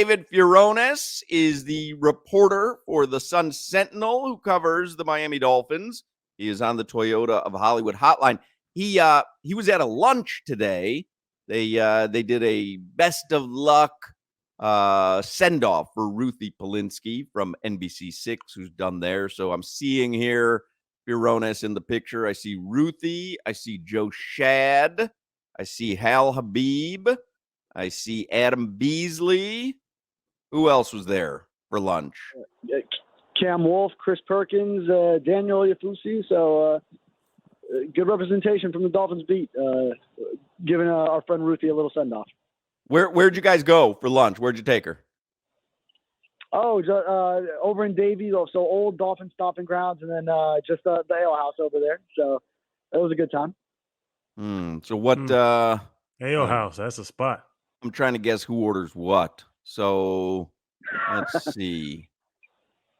David Furones is the reporter for the Sun Sentinel who covers the Miami Dolphins. He is on the Toyota of Hollywood hotline. He was at a lunch today. They did a best of luck send-off for Ruthie Polinsky from NBC6, who's done there. So I'm seeing here Furones in the picture. I see Ruthie. I see Joe Shad. I see Hal Habib. I see Adam Beasley. Who else was there for lunch? Cam Wolf, Chris Perkins, Daniel Yafusi. So good representation from the Dolphins beat, giving our friend Ruthie a little send-off. Where'd you guys go for lunch? Where'd you take her? Oh, over in Davie, so old Dolphin stomping grounds, and then just the ale house over there. So it was a good time. So what? Ale house, that's a spot. I'm trying to guess who orders what. So let's see.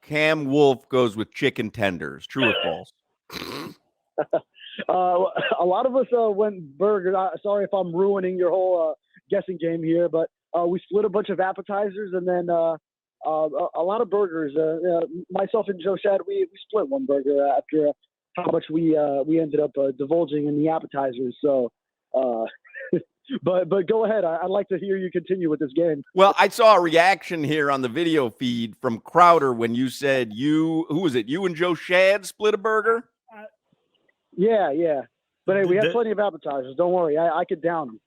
Cam Wolf goes with chicken tenders. True or false? A lot of us went burgers. Sorry if I'm ruining your whole guessing game here, but we split a bunch of appetizers and then a lot of burgers. Myself and Joe Shad, we split one burger after how much we ended up divulging in the appetizers. So, but go ahead. I'd like to hear you continue with this game. Well, I saw a reaction here on the video feed from Crowder when you said who was it? You and Joe Shad split a burger? Yeah. But hey, we have plenty of appetizers. Don't worry. I could down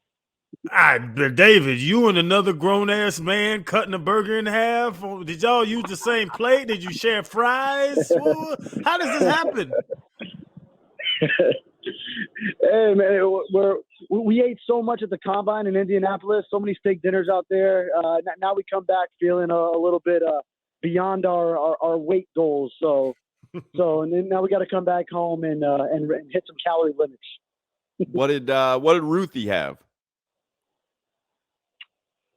them. David, you and another grown-ass man cutting a burger in half? Or did y'all use the same plate? Did you share fries? How does this happen? Hey, man, we ate so much at the Combine in Indianapolis, so many steak dinners out there. Now we come back feeling a little bit beyond our weight goals. So and then now we got to come back home and hit some calorie limits. What did Ruthie have?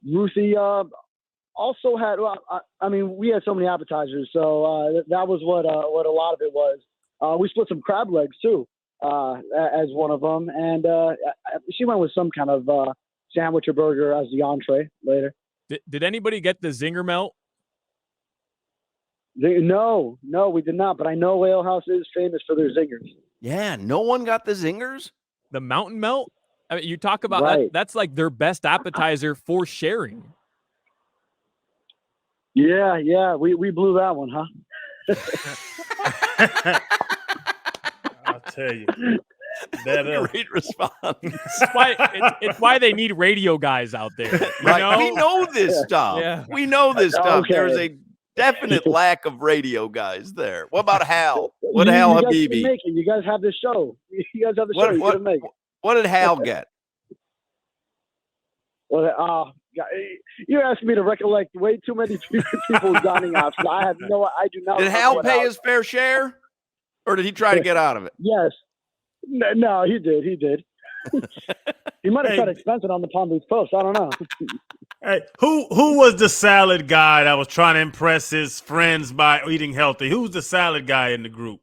Ruthie also had. I mean, we had so many appetizers, so that was what a lot of it was. We split some crab legs too, as one of them, and she went with some kind of sandwich or burger as the entree later. Did anybody get the zinger melt? No, we did not. But I know Ale House is famous for their zingers. Yeah, no one got the zingers. The mountain melt? I mean, you talk about right. that's like their best appetizer for sharing. Yeah, we blew that one, huh? I'll tell you. That, great response. It's why they need radio guys out there. Right. Know? We know this stuff. Yeah. We know this stuff. Okay. There's a definite lack of radio guys there. What about Hal? What Hal Habibi? You guys have this show. You guys have the show. You couldn't make it. What did Hal get? Well, you're asking me to recollect way too many people's dining options. I do not. Did Hal pay his fair share, or did he try to get out of it? Yes. No, he did. He might have tried expensive on the Palm Beach Post. I don't know. Hey, who was the salad guy that was trying to impress his friends by eating healthy? Who's the salad guy in the group?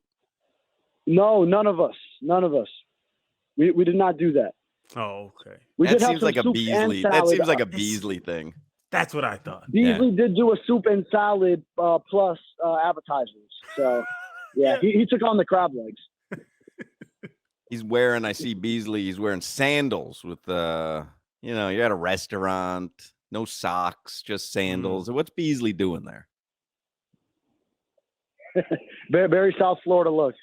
No, none of us. We did not do that. Oh, okay. That seems like a Beasley. That seems like a Beasley thing. That's what I thought. Beasley did do a soup and salad plus appetizers. So, yeah, he took on the crab legs. He's wearing, I see Beasley, he's wearing sandals with, you're at a restaurant, no socks, just sandals. What's Beasley doing there? Very South Florida look.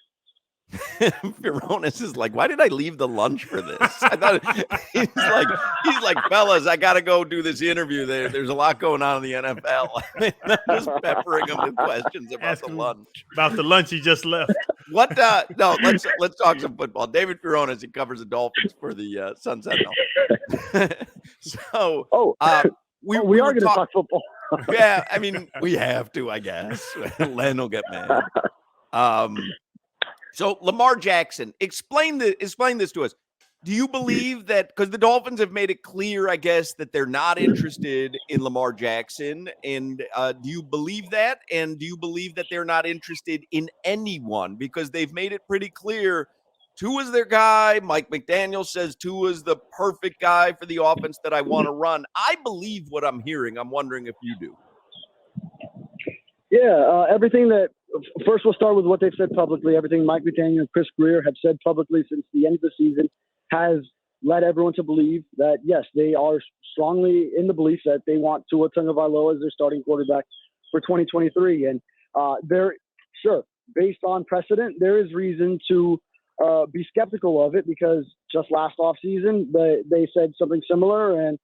Furones is like, why did I leave the lunch for this? I thought he's like, fellas, I got to go do this interview. There's a lot going on in the NFL. I'm just peppering him with questions about the lunch. About the lunch he just left. What? No, let's talk some football. David Furones, he covers the Dolphins for the Sun Sentinel. So, we are going to talk football. Yeah, I mean, we have to, I guess. Len will get mad. So Lamar Jackson, explain this to us. Do you believe that, because the Dolphins have made it clear, I guess, that they're not interested in Lamar Jackson, and do you believe that? And do you believe that they're not interested in anyone? Because they've made it pretty clear Tua's their guy. Mike McDaniel says Tua's the perfect guy for the offense that I want to run. I believe what I'm hearing. I'm wondering if you do. Yeah, everything that – first we'll start with what they've said publicly. Everything Mike McDaniel and Chris Greer have said publicly since the end of the season has led everyone to believe that, yes, they are strongly in the belief that they want Tua Tagovailoa as their starting quarterback for 2023. And based on precedent, there is reason to be skeptical of it because just last offseason they said something similar, and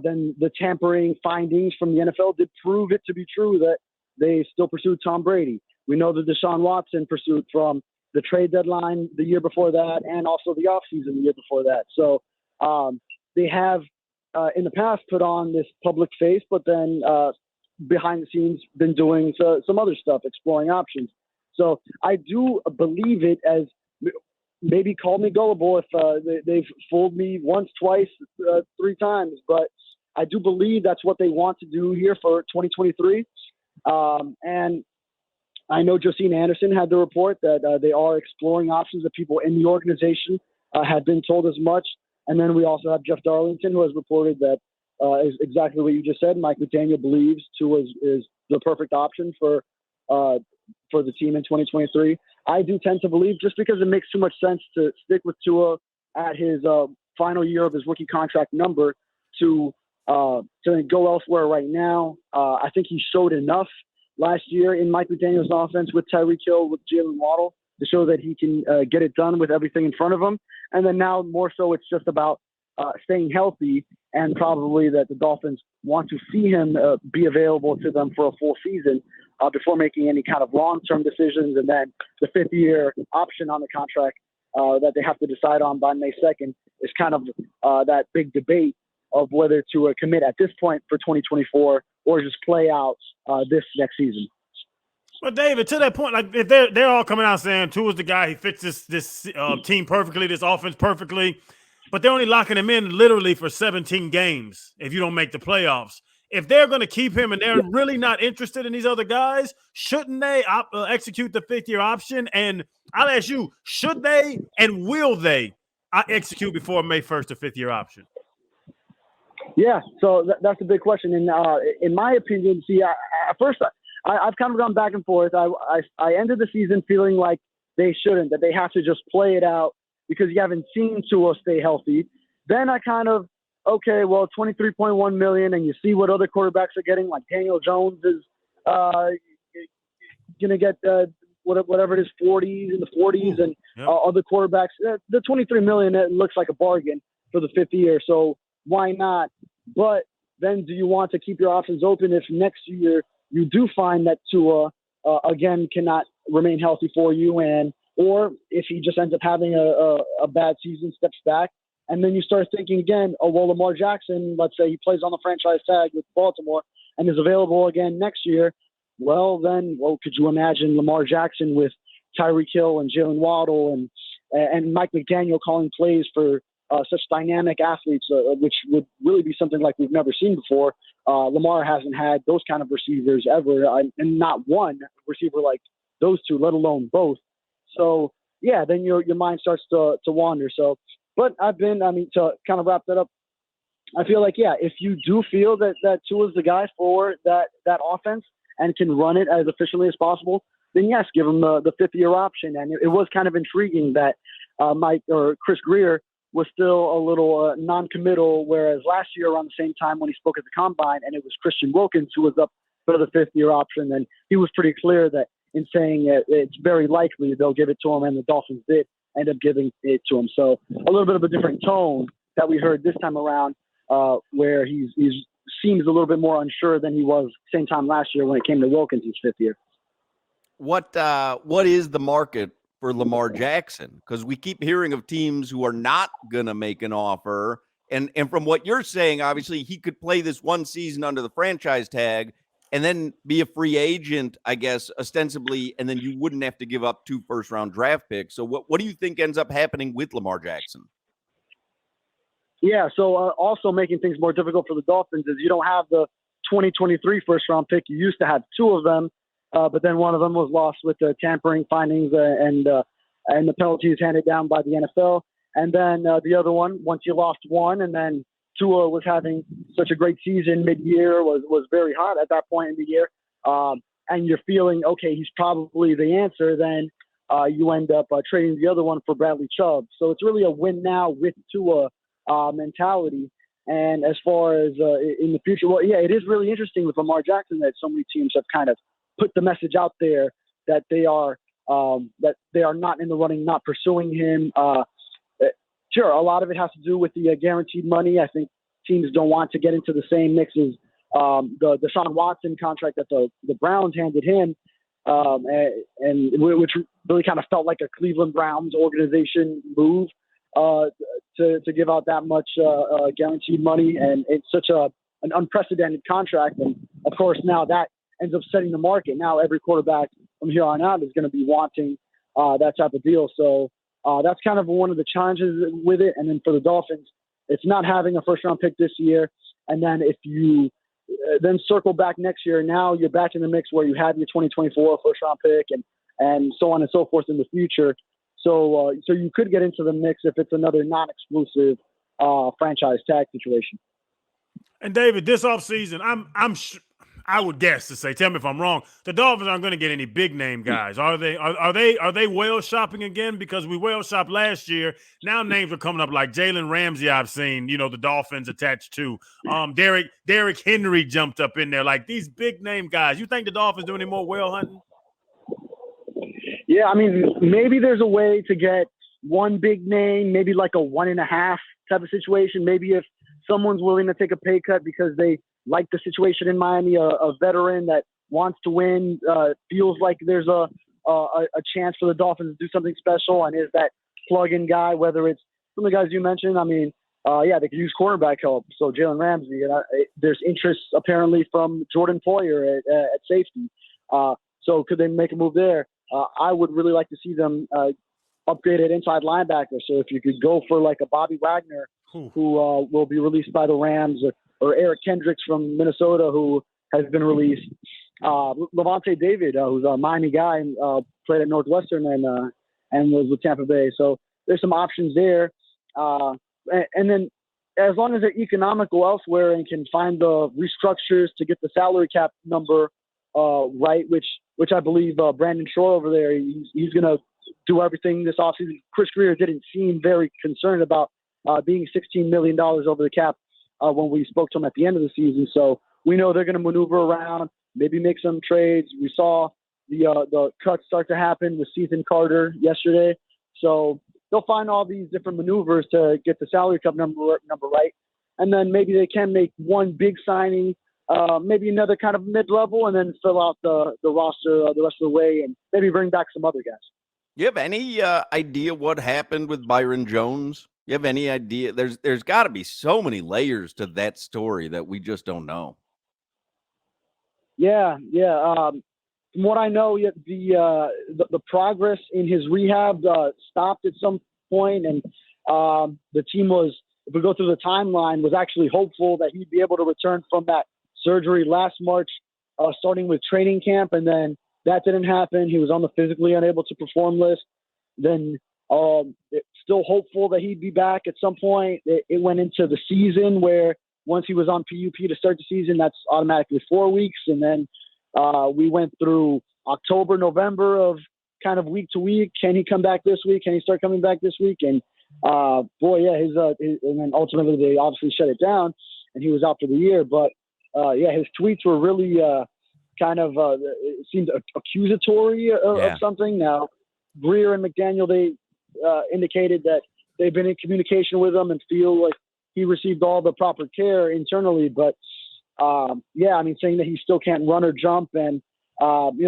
then the tampering findings from the NFL did prove it to be true that they still pursued Tom Brady. We know the Deshaun Watson pursuit from the trade deadline the year before that and also the offseason the year before that. So they have in the past put on this public face, but then behind the scenes been doing some other stuff, exploring options. So I do believe it as maybe call me gullible if they've fooled me once, twice, 3 times, but I do believe that's what they want to do here for 2023. And I know Josina Anderson had the report that they are exploring options, that people in the organization had been told as much. And then we also have Jeff Darlington, who has reported that is exactly what you just said. Mike McDaniel believes Tua is the perfect option for the team in 2023. I do tend to believe, just because it makes too much sense to stick with Tua at his final year of his rookie contract number to go elsewhere right now. I think he showed enough last year in Mike McDaniel's offense with Tyreek Hill, with Jalen Waddle, to show that he can get it done with everything in front of him. And then now more so it's just about staying healthy, and probably that the Dolphins want to see him be available to them for a full season before making any kind of long-term decisions. And then the 5th-year option on the contract that they have to decide on by May 2nd is kind of that big debate of whether to commit at this point for 2024 or just play out this next season. Well, David, to that point, like if they're all coming out saying Tua's the guy, he fits this team perfectly, this offense perfectly, but they're only locking him in literally for 17 games if you don't make the playoffs. If they're going to keep him and they're really not interested in these other guys, shouldn't they execute the 5th-year option? And I'll ask you, should they and will they execute before May 1st the 5th-year option? Yeah, so that's a big question. And in my opinion, at first I've kind of gone back and forth. I ended the season feeling like they shouldn't, that they have to just play it out because you haven't seen Tua stay healthy. Then I kind of, okay, well, $23.1 million, and you see what other quarterbacks are getting, like Daniel Jones is going to get whatever it is, 40s in the 40s, and other quarterbacks. The $23 million, it looks like a bargain for the 5th year, so why not? But then do you want to keep your options open if next year you do find that Tua, again, cannot remain healthy for you, or if he just ends up having a bad season, steps back, and then you start thinking again, oh, well, Lamar Jackson, let's say he plays on the franchise tag with Baltimore and is available again next year. Well, then, could you imagine Lamar Jackson with Tyreek Hill and Jalen Waddle and Mike McDaniel calling plays for such dynamic athletes, which would really be something like we've never seen before. Lamar hasn't had those kind of receivers ever, and not one receiver like those two, let alone both. So, yeah, then your mind starts to wander. So, but to kind of wrap that up, I feel like, yeah, if you do feel that Tua's the guy for that offense and can run it as efficiently as possible, then yes, give him the 5th-year option. And it was kind of intriguing that Chris Greer was still a little non-committal, whereas last year around the same time when he spoke at the Combine, and it was Christian Wilkins who was up for the 5th-year option, and he was pretty clear that in saying it's very likely they'll give it to him, and the Dolphins did end up giving it to him. So a little bit of a different tone that we heard this time around, where he seems a little bit more unsure than he was same time last year when it came to Wilkins' 5th year. What is the market for Lamar Jackson? Because we keep hearing of teams who are not going to make an offer. And from what you're saying, obviously, he could play this one season under the franchise tag and then be a free agent, I guess, ostensibly, and then you wouldn't have to give up 2 first-round draft picks. So what do you think ends up happening with Lamar Jackson? Yeah, so also making things more difficult for the Dolphins is you don't have the 2023 first-round pick. You used to have 2 of them, but then one of them was lost with the tampering findings and and the penalty is handed down by the NFL. And then the other one, once you lost one, and then Tua was having such a great season mid-year, was very hot at that point in the year, and you're feeling, okay, he's probably the answer, then you end up trading the other one for Bradley Chubb. So it's really a win now with Tua mentality. And as far as in the future, well, yeah, it is really interesting with Lamar Jackson that so many teams have kind of put the message out there that they are not in the running, not pursuing him. Sure, a lot of it has to do with the guaranteed money. I think teams don't want to get into the same mix as the Deshaun Watson contract that the Browns handed him, and which really kind of felt like a Cleveland Browns organization move to give out that much guaranteed money. And it's such an unprecedented contract. And, of course, now that ends up setting the market. Now every quarterback from here on out is going to be wanting that type of deal. So that's kind of one of the challenges with it. And then for the Dolphins, it's not having a first-round pick this year. And then if you then circle back next year, now you're back in the mix where you have your 2024 first-round pick and so on and so forth in the future. So you could get into the mix if it's another non-exclusive franchise tag situation. And David, this offseason, I would guess to say, tell me if I'm wrong, the Dolphins aren't going to get any big name guys. Are they whale shopping again? Because we whale shopped last year. Now names are coming up like Jalen Ramsey. I've seen, the Dolphins attached to. Derrick Henry jumped up in there. Like these big name guys. You think the Dolphins do any more whale hunting? Yeah, I mean, maybe there's a way to get one big name, maybe like a 1.5 type of situation. Maybe if someone's willing to take a pay cut because they like the situation in Miami, a veteran that wants to win, feels like there's a chance for the Dolphins to do something special and is that plug-in guy, whether it's some of the guys you mentioned. I mean, they could use cornerback help. So Jalen Ramsey, and there's interest apparently from Jordan Poyer at safety. So could they make a move there? I would really like to see them upgrade at inside linebacker. So if you could go for like a Bobby Wagner, who will be released by the Rams, or Eric Kendricks from Minnesota, who has been released. Levante David, who's a Miami guy, played at Northwestern and was with Tampa Bay. So there's some options there. And then as long as they're economical elsewhere and can find the restructures to get the salary cap number right, which I believe Brandon Shore over there, he's going to do everything this offseason. Chris Greer didn't seem very concerned about being $16 million over the cap when we spoke to him at the end of the season. So we know they're going to maneuver around, maybe make some trades. We saw the cuts start to happen with Ethan Carter yesterday. So they'll find all these different maneuvers to get the salary cap number right. And then maybe they can make one big signing, maybe another kind of mid-level, and then fill out the roster the rest of the way and maybe bring back some other guys. You have any idea what happened with Byron Jones? You have any idea? There's got to be so many layers to that story that we just don't know. Yeah. From what I know, the progress in his rehab stopped at some point, and the team was, if we go through the timeline, was actually hopeful that he'd be able to return from that surgery last March, starting with training camp, and then that didn't happen. He was on the physically unable to perform list. Then still hopeful that he'd be back at some point. It went into the season where once he was on PUP to start the season, that's automatically 4 weeks. And then we went through October, November of kind of week to week. Can he come back this week? Can he start coming back this week? And and then ultimately they obviously shut it down and he was out for the year. But his tweets were really it seemed accusatory of something. Now, Greer and McDaniel, they indicated that they've been in communication with him and feel like he received all the proper care internally. But saying that he still can't run or jump. And,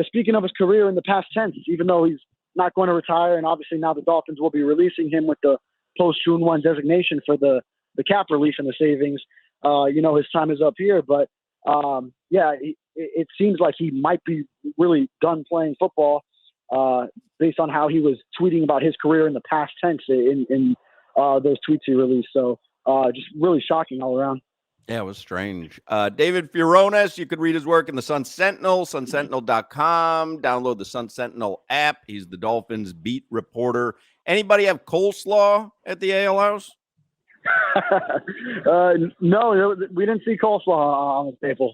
speaking of his career in the past tense, even though he's not going to retire, and obviously now the Dolphins will be releasing him with the post-June 1 designation for the cap relief and the savings, his time is up here. But, it seems like he might be really done playing football based on how he was tweeting about his career in the past tense in those tweets he released. So just really shocking all around. Yeah, it was strange. David Furones, you could read his work in the Sun Sentinel, sunsentinel.com. Download the Sun Sentinel app. He's the Dolphins beat reporter. Anybody have coleslaw at the Ale House? No, we didn't see coleslaw on the table.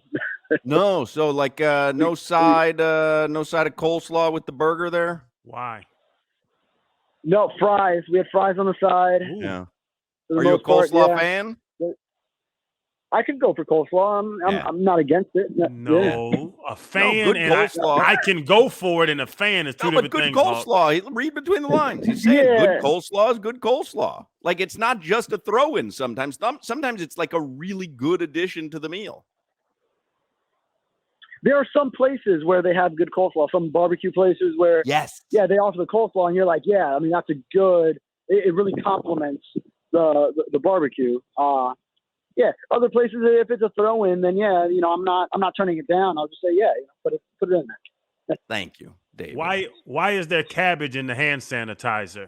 No, so like no side of coleslaw with the burger there? Why? No, fries. We had fries on the side. Ooh. Yeah. For the Are you a most part, coleslaw yeah. fan? I could go for coleslaw. I'm not against it. No, a fan good and coleslaw. I can go for it, and a fan is two No, but different good things. coleslaw. Read between the lines. He's saying Yeah. good coleslaw is good coleslaw. Like it's not just a throw-in sometimes. Sometimes it's like a really good addition to the meal. There are some places where they have good coleslaw. Some barbecue places where, Yes. yeah, they offer the coleslaw, and you're like, yeah, I mean that's a good. It really complements the barbecue. Yeah, other places if it's a throw-in, then yeah, I'm not turning it down. I'll just say yeah, put it in there. Thank you, David. Why is there cabbage in the hand sanitizer?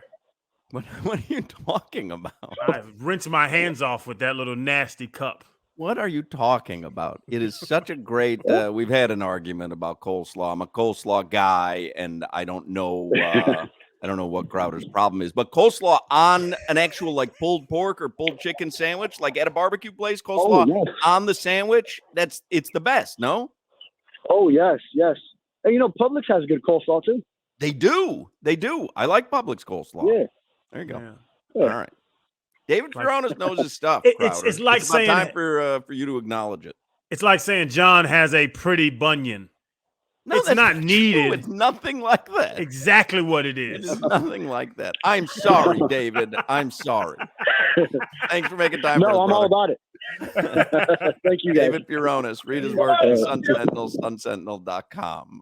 What are you talking about? I rinse my hands off with that little nasty cup. What are you talking about? It is such a great. We've had an argument about coleslaw. I'm a coleslaw guy, and I don't know. I don't know what Crowder's problem is, but coleslaw on an actual like pulled pork or pulled chicken sandwich, like at a barbecue place, coleslaw on the sandwich. It's the best. No. Oh yes. And Publix has good coleslaw too. They do. I like Publix coleslaw. Yeah. There you go. Yeah. All right. David Furones knows his stuff. It's like about saying time for you to acknowledge it. It's like saying John has a pretty bunion. No, it's that's not true. needed. It's nothing like that. Exactly what it It is. is nothing like that. I'm sorry, David. I'm sorry. Thanks for making time for us, No, I'm brother. all about it. Thank you, guys. David Furones. Read his work at Sun Sentinel, sunsentinel.com.